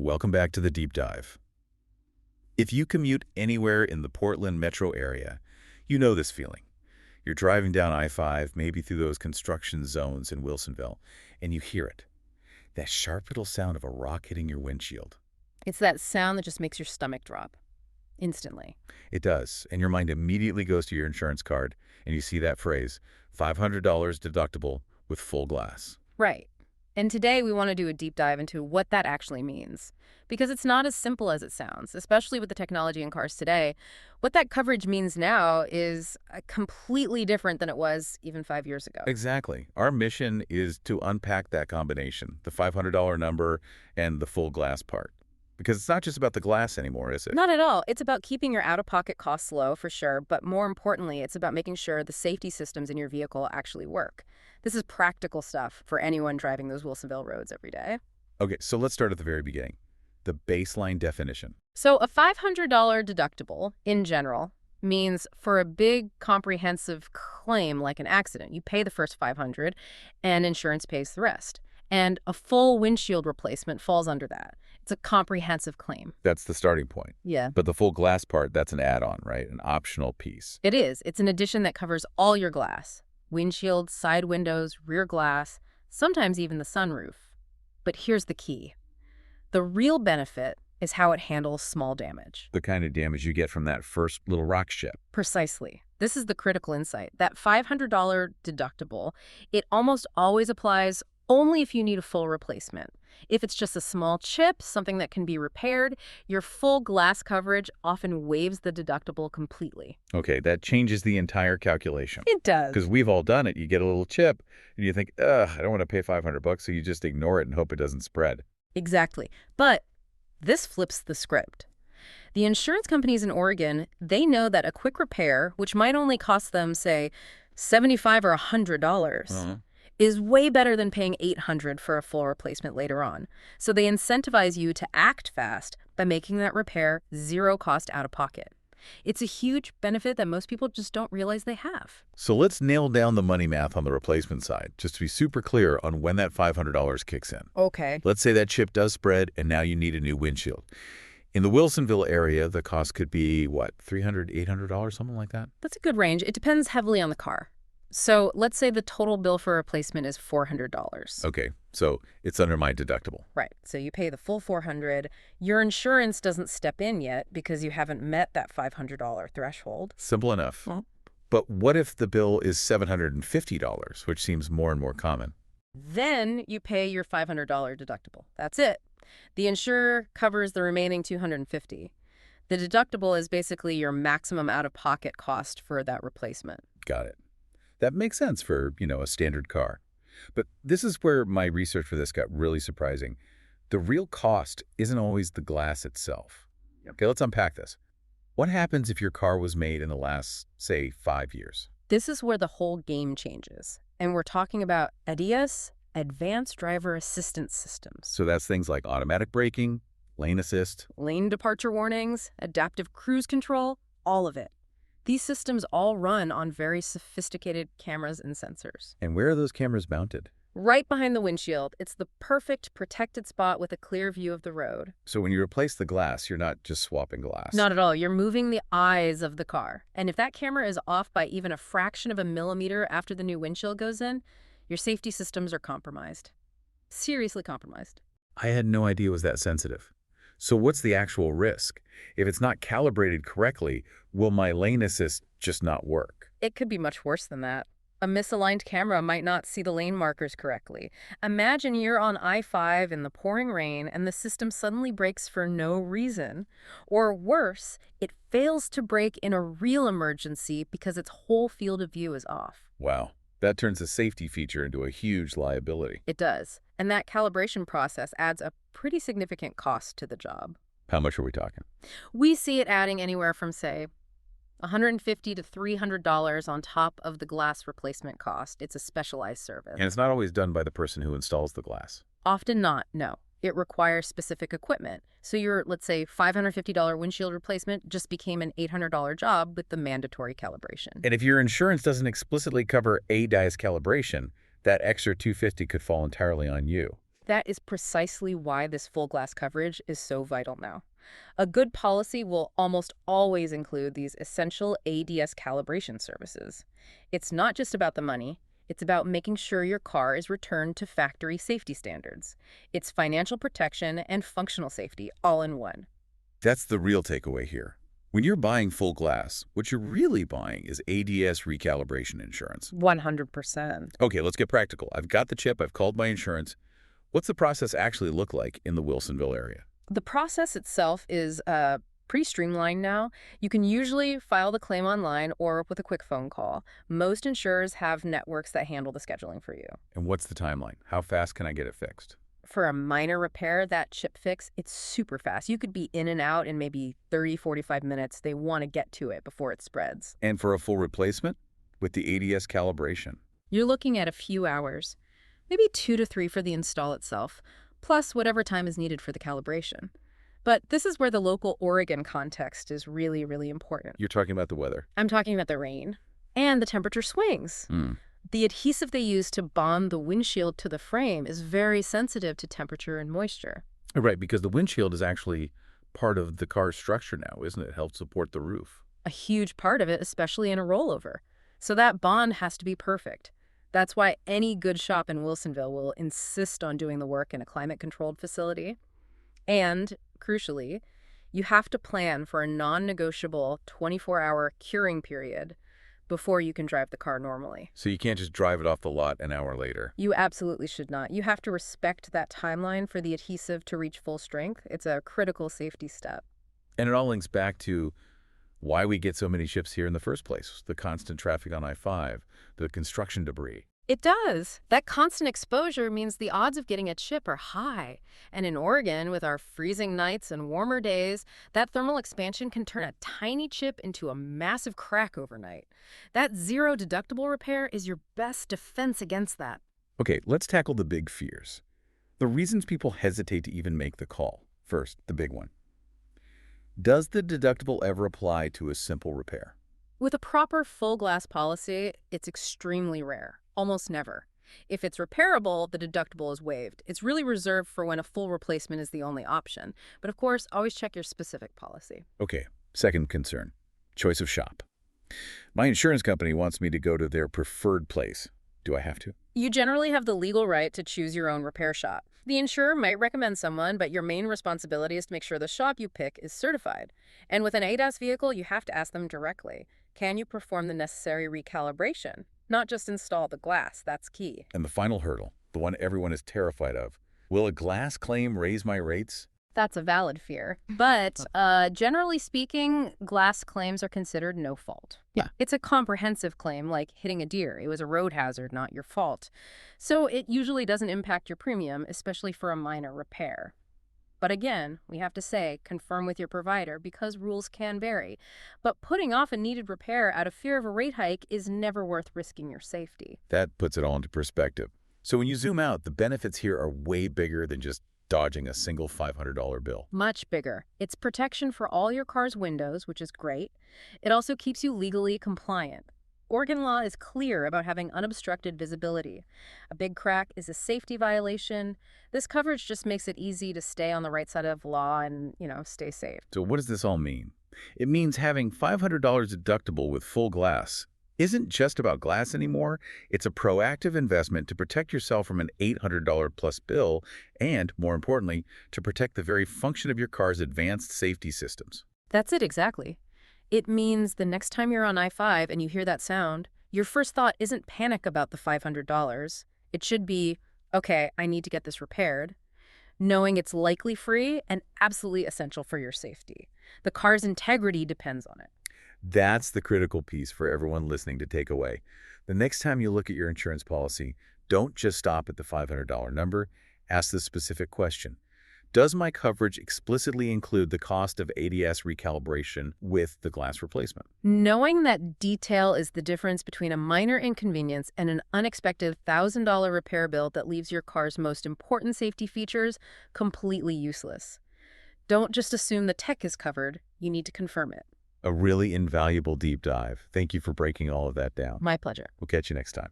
Welcome back to the Deep Dive. If you commute anywhere in the Portland metro area, you know this feeling. You're driving down I-5, maybe through those construction zones in Wilsonville, and you hear it. That sharp little sound of a rock hitting your windshield. It's that sound that just makes your stomach drop instantly. It does, and your mind immediately goes to your insurance card, and you see that phrase, $500 deductible with full glass. Right. And today we want to do a deep dive into what that actually means. Because it's not as simple as it sounds, especially with the technology in cars today. What that coverage means now is completely different than it was even 5 years ago. Exactly. Our mission is to unpack that combination, the $500 number and the full glass part. Because it's not just about the glass anymore, is it? Not at all. It's about keeping your out-of-pocket costs low, for sure, but more importantly, it's about making sure the safety systems in your vehicle actually work. This is practical stuff for anyone driving those Wilsonville roads every day. Okay, so let's start at the very beginning. The baseline definition. So a $500 deductible, in general, means for a big, comprehensive claim like an accident, you pay the first $500 and insurance pays the rest. And a full windshield replacement falls under that. It's a comprehensive claim. That's the starting point. Yeah. But the full glass part, that's an add-on, right? An optional piece. It is. It's an addition that covers all your glass. Windshield, side windows, rear glass, sometimes even the sunroof. But here's the key. The real benefit is how it handles small damage. The kind of damage you get from that first little rock chip. Precisely. This is the critical insight. That $500 deductible, it almost always applies only if you need a full replacement. If it's just a small chip, something that can be repaired, your full glass coverage often waives the deductible completely. Okay, that changes the entire calculation. It does. Because we've all done it. You get a little chip, and you think, ugh, I don't want to pay $500, so you just ignore it and hope it doesn't spread. Exactly. But this flips the script. The insurance companies in Oregon, they know that a quick repair, which might only cost them, say, $75 or $100, is way better than paying $800 for a full replacement later on. So they incentivize you to act fast by making that repair zero cost out of pocket. It's a huge benefit that most people just don't realize they have. So let's nail down the money math on the replacement side, just to be super clear on when that $500 kicks in. Okay. Let's say that chip does spread, and now you need a new windshield. In the Wilsonville area, the cost could be, what, $300, $800, something like that? That's a good range. It depends heavily on the car. So let's say the total bill for a replacement is $400. Okay, so it's under my deductible. Right. So you pay the full $400. Your insurance doesn't step in yet because you haven't met that $500 threshold. Simple enough. Well, But what if the bill is $750, which seems more and more common? then you pay your $500 deductible. That's it. The insurer covers the remaining $250. The deductible is basically your maximum out-of-pocket cost for that replacement. Got it. That makes sense for, a standard car. But this is where my research for this got really surprising. The real cost isn't always the glass itself. Okay, let's unpack this. What happens if your car was made in the last, say, 5 years? This is where the whole game changes. And we're talking about ADAS, Advanced Driver Assistance Systems. So that's things like automatic braking, lane assist. Lane departure warnings, adaptive cruise control, all of it. These systems all run on very sophisticated cameras and sensors. And where are those cameras mounted? Right behind the windshield. It's the perfect protected spot with a clear view of the road. So when you replace the glass, you're not just swapping glass. Not at all. You're moving the eyes of the car. And if that camera is off by even a fraction of a millimeter after the new windshield goes in, your safety systems are compromised. Seriously compromised. I had no idea it was that sensitive. So what's the actual risk? If it's not calibrated correctly, will my lane assist just not work? It could be much worse than that. A misaligned camera might not see the lane markers correctly. Imagine you're on I-5 in the pouring rain and the system suddenly breaks for no reason. Or worse, it fails to brake in a real emergency because its whole field of view is off. Wow, that turns a safety feature into a huge liability. It does. And that calibration process adds a pretty significant cost to the job. How much are we talking? We see it adding anywhere from, say, $150 to $300 on top of the glass replacement cost. It's a specialized service. And it's not always done by the person who installs the glass. Often not, no. It requires specific equipment. So your, let's say, $550 windshield replacement just became an $800 job with the mandatory calibration. And if your insurance doesn't explicitly cover ADAS calibration, that extra $250 could fall entirely on you. That is precisely why this full glass coverage is so vital now. A good policy will almost always include these essential ADS calibration services. It's not just about the money, it's about making sure your car is returned to factory safety standards. It's financial protection and functional safety all in one. That's the real takeaway here. When you're buying full glass, what you're really buying is ADS recalibration insurance. 100%. Okay, let's get practical. I've got the chip, I've called my insurance. What's the process actually look like in the Wilsonville area? The process itself is pretty streamlined now. You can usually file the claim online or with a quick phone call. Most insurers have networks that handle the scheduling for you. And what's the timeline? How fast can I get it fixed? For a minor repair, that chip fix, it's super fast. You could be in and out in maybe 30, 45 minutes. They want to get to it before it spreads. And for a full replacement? With the ADS calibration? You're looking at a few hours, maybe 2 to 3 for the install itself, plus whatever time is needed for the calibration. But this is where the local Oregon context is really, really important. You're talking about the weather. I'm talking about the rain and the temperature swings. The adhesive they use to bond the windshield to the frame is very sensitive to temperature and moisture. Right, because the windshield is actually part of the car's structure now, isn't it? It helps support the roof. A huge part of it, especially in a rollover. So that bond has to be perfect. That's why any good shop in Wilsonville will insist on doing the work in a climate-controlled facility. And, crucially, you have to plan for a non-negotiable 24-hour curing period before you can drive the car normally. So you can't just drive it off the lot an hour later. You absolutely should not. You have to respect that timeline for the adhesive to reach full strength. It's a critical safety step. And it all links back to why we get so many ships here in the first place. The constant traffic on I-5, the construction debris. It does. That constant exposure means the odds of getting a chip are high. And in Oregon, with our freezing nights and warmer days, that thermal expansion can turn a tiny chip into a massive crack overnight. That zero deductible repair is your best defense against that. Okay, let's tackle the big fears. The reasons people hesitate to even make the call. First, the big one. Does the deductible ever apply to a simple repair? With a proper full glass policy, it's extremely rare. Almost never. If it's repairable, the deductible is waived. It's really reserved for when a full replacement is the only option. But of course, always check your specific policy. Okay, second concern, choice of shop. My insurance company wants me to go to their preferred place. Do I have to? You generally have the legal right to choose your own repair shop. The insurer might recommend someone, but your main responsibility is to make sure the shop you pick is certified. And with an ADAS vehicle, you have to ask them directly, can you perform the necessary recalibration? Not just install the glass, that's key. And the final hurdle, the one everyone is terrified of. Will a glass claim raise my rates? That's a valid fear. But generally speaking, glass claims are considered no fault. Yeah. It's a comprehensive claim, like hitting a deer. It was a road hazard, not your fault. So it usually doesn't impact your premium, especially for a minor repair. But again, we have to say, confirm with your provider because rules can vary. But putting off a needed repair out of fear of a rate hike is never worth risking your safety. That puts it all into perspective. So when you zoom out, the benefits here are way bigger than just dodging a single $500 bill. Much bigger. It's protection for all your car's windows, which is great. It also keeps you legally compliant. Oregon law is clear about having unobstructed visibility. A big crack is a safety violation. This coverage just makes it easy to stay on the right side of law and, stay safe. So what does this all mean? It means having $500 deductible with full glass isn't just about glass anymore. It's a proactive investment to protect yourself from an $800 plus bill and, more importantly, to protect the very function of your car's advanced safety systems. That's it exactly. It means the next time you're on I-5 and you hear that sound, your first thought isn't panic about the $500. It should be, okay, I need to get this repaired, knowing it's likely free and absolutely essential for your safety. The car's integrity depends on it. That's the critical piece for everyone listening to take away. The next time you look at your insurance policy, don't just stop at the $500 number. Ask the specific question. Does my coverage explicitly include the cost of ADS recalibration with the glass replacement? Knowing that detail is the difference between a minor inconvenience and an unexpected $1,000 repair bill that leaves your car's most important safety features completely useless. Don't just assume the tech is covered. You need to confirm it. A really invaluable deep dive. Thank you for breaking all of that down. My pleasure. We'll catch you next time.